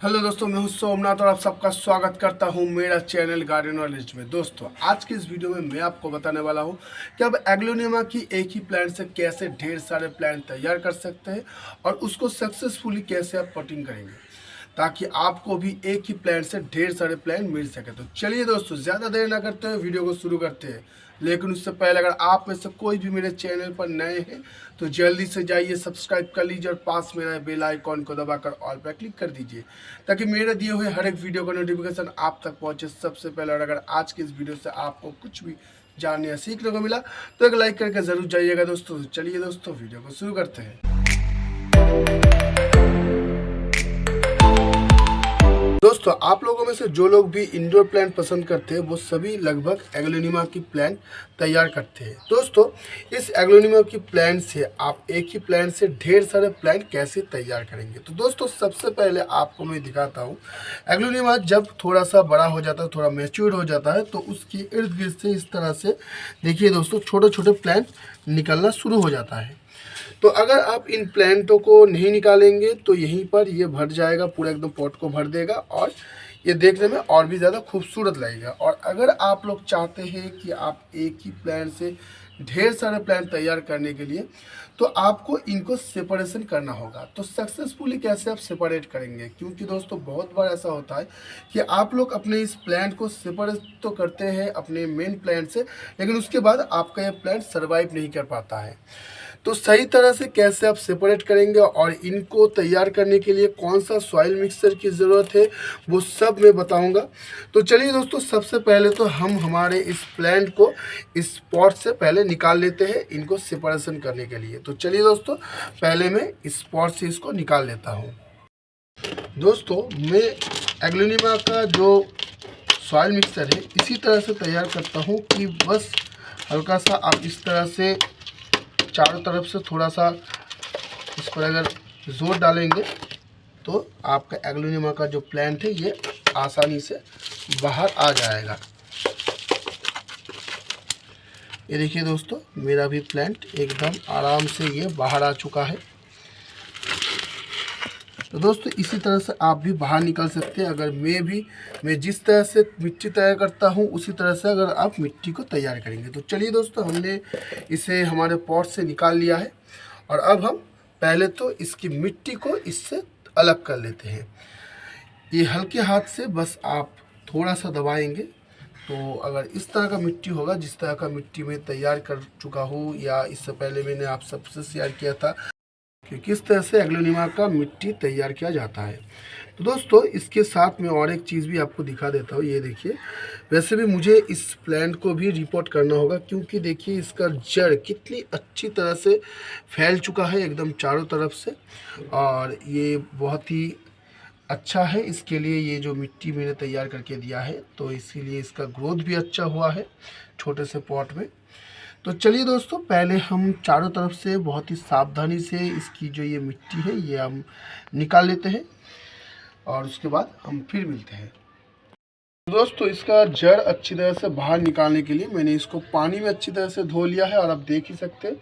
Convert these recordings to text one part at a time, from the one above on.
Hello दोस्तों, मैं हूं सोमनाथ और आप सबका स्वागत करता हूं मेरा चैनल गार्डन नॉलेज में। दोस्तों, आज की इस वीडियो में मैं आपको बताने वाला हूं कि अब एग्लोनिमा की एक ही प्लांट से कैसे ढेर सारे प्लांट तैयार कर सकते हैं और उसको सक्सेसफुली कैसे आप पटिंग करेंगे ताकि आपको भी एक ही प्लांट से ढेर सारे प्लांट मिल सके। तो चलिए दोस्तों, ज़्यादा देर ना करते हुए वीडियो को शुरू करते हैं। लेकिन उससे पहले अगर आप में से कोई भी मेरे चैनल पर नए हैं तो जल्दी से जाइए, सब्सक्राइब कर लीजिए और पास में रहे बेल आइकॉन को दबाकर ऑल पर क्लिक कर दीजिए ताकि मेरे दिए हुए हर एक वीडियो का नोटिफिकेशन आप तक पहुंचे सबसे पहले। और अगर आज की इस वीडियो से आपको कुछ भी जानने या सीखने को मिला तो एक लाइक करके ज़रूर जाइएगा दोस्तों। चलिए दोस्तों, वीडियो को शुरू करते हैं। दोस्तों, आप लोगों में से जो लोग भी इंडोर प्लांट पसंद करते हैं वो सभी लगभग एग्लोनिमा की प्लांट तैयार करते हैं। दोस्तों, इस एग्लोनिमा की प्लांट से आप एक ही प्लांट से ढेर सारे प्लांट कैसे तैयार करेंगे। तो दोस्तों, सबसे पहले आपको मैं दिखाता हूँ। एग्लोनिमा जब थोड़ा सा बड़ा हो जाता है, थोड़ा मैच्योर हो जाता है, तो उसकी इर्द गिर्द से इस तरह से देखिए दोस्तों, छोटे छोटे प्लांट निकलना शुरू हो जाता है। तो अगर आप इन प्लांटों को नहीं निकालेंगे तो यहीं पर ये भर जाएगा, पूरा एकदम पॉट को भर देगा और ये देखने में और भी ज़्यादा खूबसूरत लगेगा। और अगर आप लोग चाहते हैं कि आप एक ही प्लांट से ढेर सारे प्लांट तैयार करने के लिए तो आपको इनको सेपरेशन करना होगा। तो सक्सेसफुली कैसे आप सेपरेट करेंगे, क्योंकि दोस्तों बहुत बार ऐसा होता है कि आप लोग अपने इस प्लांट को सेपरेट तो करते हैं अपने मेन प्लांट से, लेकिन उसके बाद आपका ये प्लांट सर्वाइव नहीं कर पाता है। तो सही तरह से कैसे आप सेपरेट करेंगे और इनको तैयार करने के लिए कौन सा सॉइल मिक्सचर की ज़रूरत है वो सब मैं बताऊंगा। तो चलिए दोस्तों, सबसे पहले तो हम हमारे इस प्लांट को इस पॉट से पहले निकाल लेते हैं इनको सेपरेशन करने के लिए। तो चलिए दोस्तों, पहले मैं इस पॉट से इसको निकाल लेता हूँ। दोस्तों, मैं एग्लोनिमा का जो सॉइल मिक्सचर है इसी तरह से तैयार करता हूँ कि बस हल्का सा आप इस तरह से चारों तरफ से थोड़ा सा इस पर अगर जोर डालेंगे तो आपका एग्लोनिमा का जो प्लांट है ये आसानी से बाहर आ जाएगा। ये देखिए दोस्तों, मेरा भी प्लांट एकदम आराम से ये बाहर आ चुका है। तो दोस्तों, इसी तरह से आप भी बाहर निकल सकते हैं। अगर मैं जिस तरह से मिट्टी तैयार करता हूं उसी तरह से अगर आप मिट्टी को तैयार करेंगे। तो चलिए दोस्तों, हमने इसे हमारे पॉट से निकाल लिया है और अब हम पहले तो इसकी मिट्टी को इससे अलग कर लेते हैं। ये हल्के हाथ से बस आप थोड़ा सा दबाएंगे तो अगर इस तरह का मिट्टी होगा, जिस तरह का मिट्टी मैं तैयार कर चुका हूँ या इससे पहले मैंने आप सबसे शेयर किया था कि किस तरह से एग्लोनिमा का मिट्टी तैयार किया जाता है। तो दोस्तों, इसके साथ में और एक चीज़ भी आपको दिखा देता हूँ। ये देखिए, वैसे भी मुझे इस प्लांट को भी रिपोर्ट करना होगा क्योंकि देखिए इसका जड़ कितनी अच्छी तरह से फैल चुका है एकदम चारों तरफ से, और ये बहुत ही अच्छा है। इसके लिए ये जो मिट्टी मैंने तैयार करके दिया है तो इसीलिए इसका ग्रोथ भी अच्छा हुआ है छोटे से पॉट में। तो चलिए दोस्तों, पहले हम चारों तरफ से बहुत ही सावधानी से इसकी जो ये मिट्टी है ये हम निकाल लेते हैं और उसके बाद हम फिर मिलते हैं। दोस्तों, इसका जड़ अच्छी तरह से बाहर निकालने के लिए मैंने इसको पानी में अच्छी तरह से धो लिया है और आप देख ही सकते हैं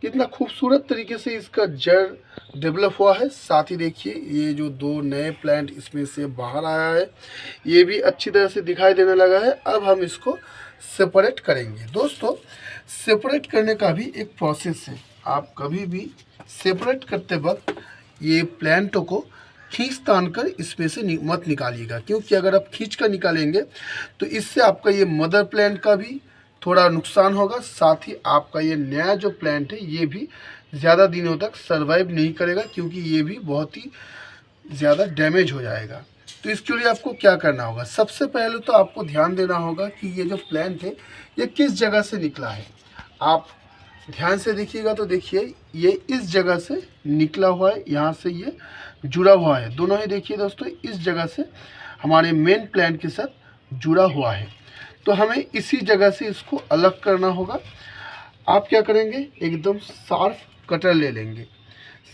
कितना खूबसूरत तरीके से इसका जड़ डेवलप हुआ है। साथ ही देखिए ये जो दो नए प्लांट इसमें से बाहर आया है ये भी अच्छी तरह से दिखाई देने लगा है। अब हम इसको सेपरेट करेंगे। दोस्तों, सेपरेट करने का भी एक प्रोसेस है। आप कभी भी सेपरेट करते वक्त ये प्लांटों को खींच तान कर इसमें से मत निकालिएगा, क्योंकि अगर आप खींच कर निकालेंगे तो इससे आपका ये मदर प्लांट का भी थोड़ा नुकसान होगा, साथ ही आपका ये नया जो प्लांट है ये भी ज़्यादा दिनों तक सर्वाइव नहीं करेगा क्योंकि ये भी बहुत ही ज़्यादा डैमेज हो जाएगा। तो इसके लिए आपको क्या करना होगा, सबसे पहले तो आपको ध्यान देना होगा कि ये जो प्लांट है ये किस जगह से निकला है। आप ध्यान से देखिएगा तो देखिए ये इस जगह से निकला हुआ है, यहाँ से ये जुड़ा हुआ है। दोनों ही देखिए दोस्तों, इस जगह से हमारे मेन प्लांट के साथ जुड़ा हुआ है। तो हमें इसी जगह से इसको अलग करना होगा। आप क्या करेंगे, एकदम शार्प कटर ले लेंगे।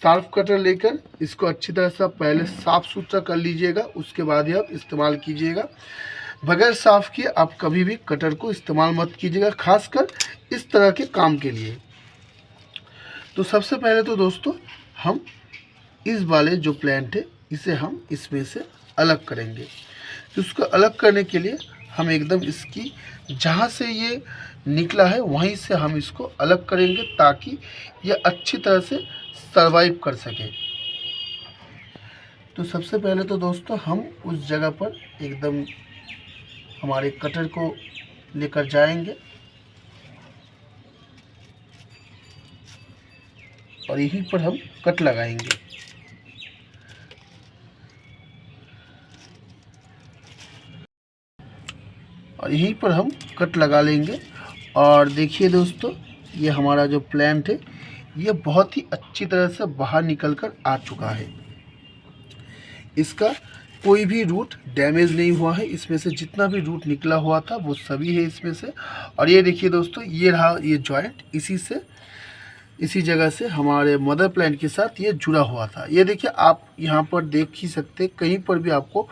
शार्प कटर लेकर इसको अच्छी तरह से पहले साफ़ सुथरा कर लीजिएगा, उसके बाद ही आप इस्तेमाल कीजिएगा। बगैर साफ़ किए आप कभी भी कटर को इस्तेमाल मत कीजिएगा, खासकर इस तरह के काम के लिए। तो सबसे पहले तो दोस्तों हम इस वाले जो प्लांट है इसे हम इसमें से अलग करेंगे। तो उसको अलग करने के लिए हम एकदम इसकी जहाँ से ये निकला है वहीं से हम इसको अलग करेंगे ताकि ये अच्छी तरह से सर्वाइव कर सके। तो सबसे पहले तो दोस्तों हम उस जगह पर एकदम हमारे कटर को लेकर जाएंगे और यहीं पर हम कट लगाएंगे। और यहीं पर हम कट लगा लेंगे। और देखिए दोस्तों, ये हमारा जो प्लांट है ये बहुत ही अच्छी तरह से बाहर निकल कर आ चुका है। इसका कोई भी रूट डैमेज नहीं हुआ है। इसमें से जितना भी रूट निकला हुआ था वो सभी है इसमें से। और ये देखिए दोस्तों, ये रहा ये जॉइंट, इसी जगह से हमारे मदर प्लांट के साथ ये जुड़ा हुआ था। ये देखिए, आप यहाँ पर देख ही सकते, कहीं पर भी आपको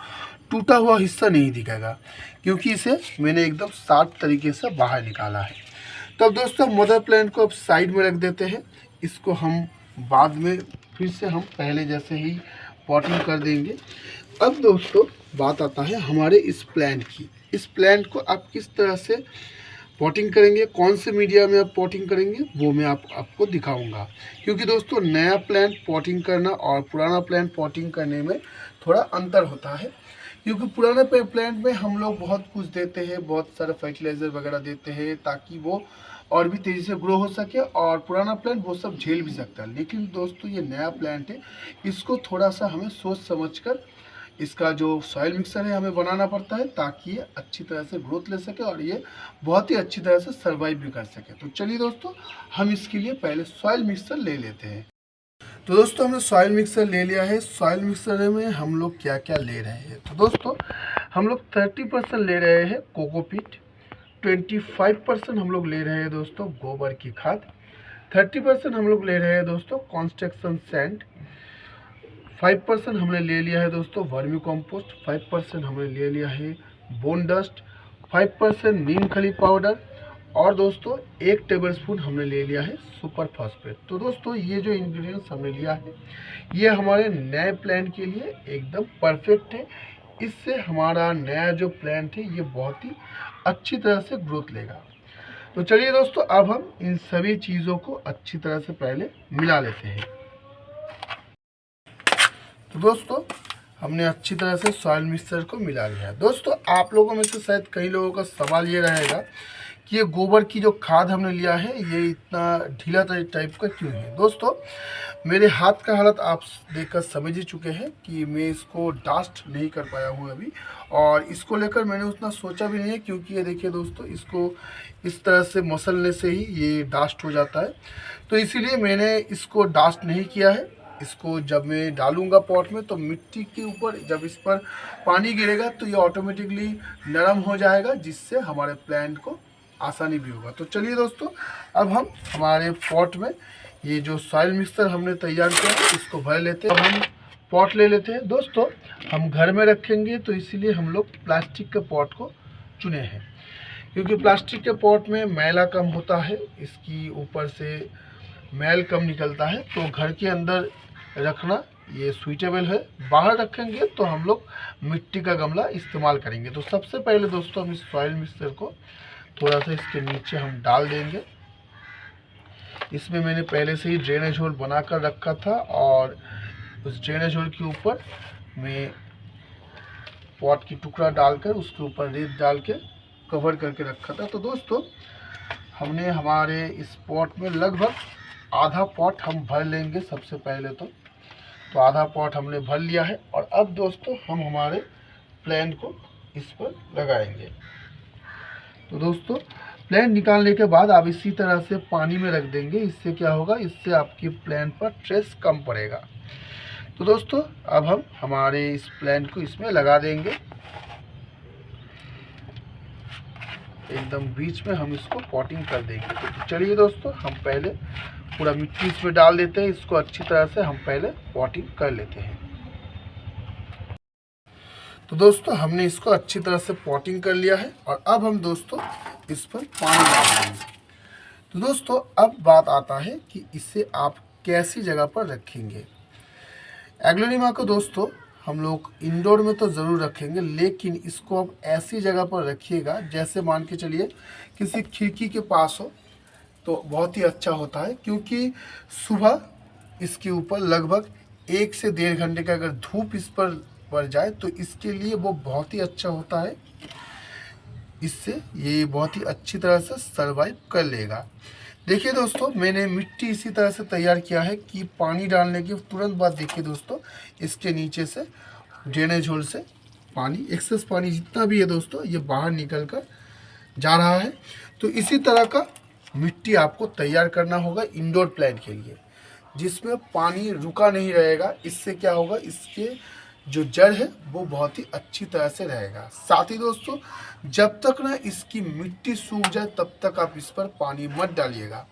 टूटा हुआ हिस्सा नहीं दिखेगा क्योंकि इसे मैंने एकदम साफ तरीके से बाहर निकाला है। तो अब दोस्तों मदर प्लांट को अब साइड में रख देते हैं। इसको हम बाद में फिर से हम पहले जैसे ही पॉटिंग कर देंगे। अब दोस्तों बात आता है हमारे इस प्लांट की। इस प्लांट को आप किस तरह से पॉटिंग करेंगे, कौन से मीडिया में आप पॉटिंग करेंगे, वो मैं आपको दिखाऊंगा। क्योंकि दोस्तों नया प्लांट पॉटिंग करना और पुराना प्लांट पॉटिंग करने में थोड़ा अंतर होता है। क्योंकि पुराने प्लांट में हम लोग बहुत कुछ देते हैं, बहुत सारे फर्टिलाइज़र वगैरह देते हैं ताकि वो और भी तेज़ी से ग्रो हो सके, और पुराना प्लांट वो सब झेल भी सकता है। लेकिन दोस्तों ये नया प्लांट है, इसको थोड़ा सा हमें सोच समझकर इसका जो सॉइल मिक्सर है हमें बनाना पड़ता है ताकि ये अच्छी तरह से ग्रोथ ले सके और ये बहुत ही अच्छी तरह से सर्वाइव भी कर सके। तो चलिए दोस्तों, हम इसके लिए पहले सॉइल मिक्सर ले लेते हैं। तो दोस्तों हमने सॉइल मिक्सर ले लिया है। सॉइल मिक्सर में हम लोग क्या क्या ले रहे हैं, तो दोस्तों हम लोग 30% ले रहे हैं कोकोपीट, 25% हम लोग ले रहे हैं दोस्तों गोबर की खाद, 30% हम लोग ले रहे हैं दोस्तों कंस्ट्रक्शन सैंड, 5% हमने ले लिया है दोस्तों वर्मी कंपोस्ट, 5% हमने ले लिया है बोन डस्ट, 5% नीम खली पाउडर, और दोस्तों 1 टेबलस्पून हमने ले लिया है सुपर फॉस्फेट। तो दोस्तों ये जो इंग्रेडिएंट्स हमने लिया है ये हमारे नए प्लांट के लिए एकदम परफेक्ट है। इससे हमारा नया जो प्लांट है ये बहुत ही अच्छी तरह से ग्रोथ लेगा। तो चलिए दोस्तों, अब हम इन सभी चीज़ों को अच्छी तरह से पहले मिला लेते हैं। तो दोस्तों हमने अच्छी तरह से सॉइल मिक्सचर को मिला लिया है। दोस्तों आप लोगों में से शायद कई लोगों का सवाल ये रहेगा कि ये गोबर की जो खाद हमने लिया है ये इतना ढीला टाइप का क्यों है। दोस्तों मेरे हाथ का हालत आप देखकर समझ ही चुके हैं कि मैं इसको डास्ट नहीं कर पाया हूँ अभी, और इसको लेकर मैंने उतना सोचा भी नहीं है क्योंकि ये देखिए दोस्तों, इसको इस तरह से मसलने से ही ये डास्ट हो जाता है। तो इसीलिए मैंने इसको डास्ट नहीं किया है। इसको जब मैं डालूंगा पॉट में तो मिट्टी के ऊपर जब इस पर पानी गिरेगा तो ये ऑटोमेटिकली नरम हो जाएगा, जिससे हमारे प्लांट को आसानी भी होगा। तो चलिए दोस्तों, अब हम हमारे पॉट में ये जो सॉइल मिक्सचर हमने तैयार किया है इसको भर लेते हैं। अब हम पॉट ले लेते हैं। दोस्तों हम घर में रखेंगे तो इसीलिए हम लोग प्लास्टिक के पॉट को चुने हैं, क्योंकि प्लास्टिक के पॉट में मैला कम होता है, इसकी ऊपर से मैल कम निकलता है, तो घर के अंदर रखना ये सुइटेबल है। बाहर रखेंगे तो हम लोग मिट्टी का गमला इस्तेमाल करेंगे। तो सबसे पहले दोस्तों हम इस सॉइल मिक्सचर को थोड़ा सा इसके नीचे हम डाल देंगे। इसमें मैंने पहले से ही ड्रेनेज होल बना कर रखा था और उस ड्रेनेज होल के ऊपर मैं पॉट की टुकड़ा डालकर उसके ऊपर रेत डाल के कवर करके रखा था। तो दोस्तों हमने हमारे इस पॉट में लगभग आधा पॉट हम भर लेंगे सबसे पहले। तो आधा पॉट हमने भर लिया है और अब दोस्तों हम हमारे प्लांट को इस पर लगाएंगे। तो दोस्तों प्लांट निकालने के बाद आप इसी तरह से पानी में रख देंगे। इससे क्या होगा, इससे आपकी प्लांट पर स्ट्रेस कम पड़ेगा। तो दोस्तों अब हम हमारे इस प्लांट को इसमें लगा देंगे। एकदम बीच में हम इसको पॉटिंग कर देंगे। तो चलिए दोस्तों, हम पहले पूरा मिट्टी इसमें डाल देते हैं। इसको अच्छी तरह से हम पहले पॉटिंग कर लेते हैं। तो दोस्तों हमने इसको अच्छी तरह से पॉटिंग कर लिया है और अब हम दोस्तों इस पर पानी डाल देंगे। तो दोस्तों अब बात आता है कि इसे आप कैसी जगह पर रखेंगे। एग्लोनिमा को दोस्तों हम लोग इंडोर में तो ज़रूर रखेंगे, लेकिन इसको आप ऐसी जगह पर रखिएगा जैसे मान के चलिए किसी खिड़की के पास हो, तो बहुत ही अच्छा होता है। क्योंकि सुबह इसके ऊपर लगभग 1 से 1.5 घंटे का अगर धूप इस पर पड़ जाए तो इसके लिए वो बहुत ही अच्छा होता है। इससे ये बहुत ही अच्छी तरह से सर्वाइव कर लेगा। देखिए दोस्तों, मैंने मिट्टी इसी तरह से तैयार किया है कि पानी डालने के तुरंत बाद देखिए दोस्तों, इसके नीचे से ड्रेनेज होल से पानी, एक्सेस पानी जितना भी है दोस्तों, ये बाहर निकल कर जा रहा है। तो इसी तरह का मिट्टी आपको तैयार करना होगा इंडोर प्लांट के लिए, जिसमें पानी रुका नहीं रहेगा। इससे क्या होगा, इसके जो जड़ है वो बहुत ही अच्छी तरह से रहेगा। साथ ही दोस्तों, जब तक ना इसकी मिट्टी सूख जाए तब तक आप इस पर पानी मत डालिएगा।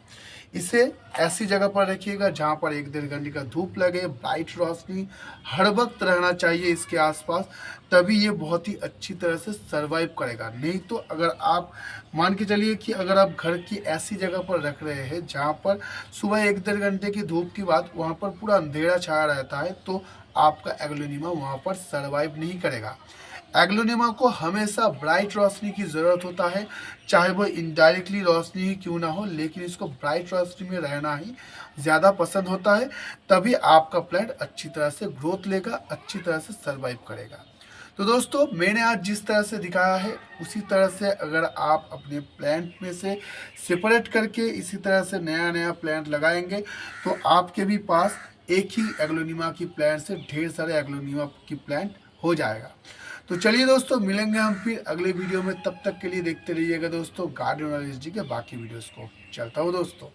इसे ऐसी जगह पर रखिएगा जहाँ पर 1-1.5 घंटे का धूप लगे, ब्राइट रोशनी हर वक्त रहना चाहिए इसके आसपास, तभी ये बहुत ही अच्छी तरह से सर्वाइव करेगा। नहीं तो अगर आप मान के चलिए कि अगर आप घर की ऐसी जगह पर रख रहे हैं जहाँ पर सुबह 1-1.5 घंटे की धूप की बाद वहाँ पर पूरा अंधेरा छाया रहता है, तो आपका एग्लोनिमा वहाँ पर सर्वाइव नहीं करेगा। एग्लोनिमा को हमेशा ब्राइट रोशनी की ज़रूरत होता है, चाहे वो इनडायरेक्टली रोशनी ही क्यों ना हो, लेकिन इसको ब्राइट रोशनी में रहना ही ज़्यादा पसंद होता है। तभी आपका प्लांट अच्छी तरह से ग्रोथ लेगा, अच्छी तरह से सर्वाइव करेगा। तो दोस्तों, मैंने आज जिस तरह से दिखाया है उसी तरह से अगर आप अपने प्लांट में से सेपरेट करके इसी तरह से नया नया प्लांट लगाएंगे तो आपके भी पास एक ही एग्लोनिमा की प्लांट से ढेर सारे एग्लोनिमा की प्लांट हो जाएगा। तो चलिए दोस्तों, मिलेंगे हम फिर अगले वीडियो में। तब तक के लिए देखते रहिएगा दोस्तों गार्डन नॉलेज जी के बाकी वीडियोस को। चलता हूँ दोस्तों।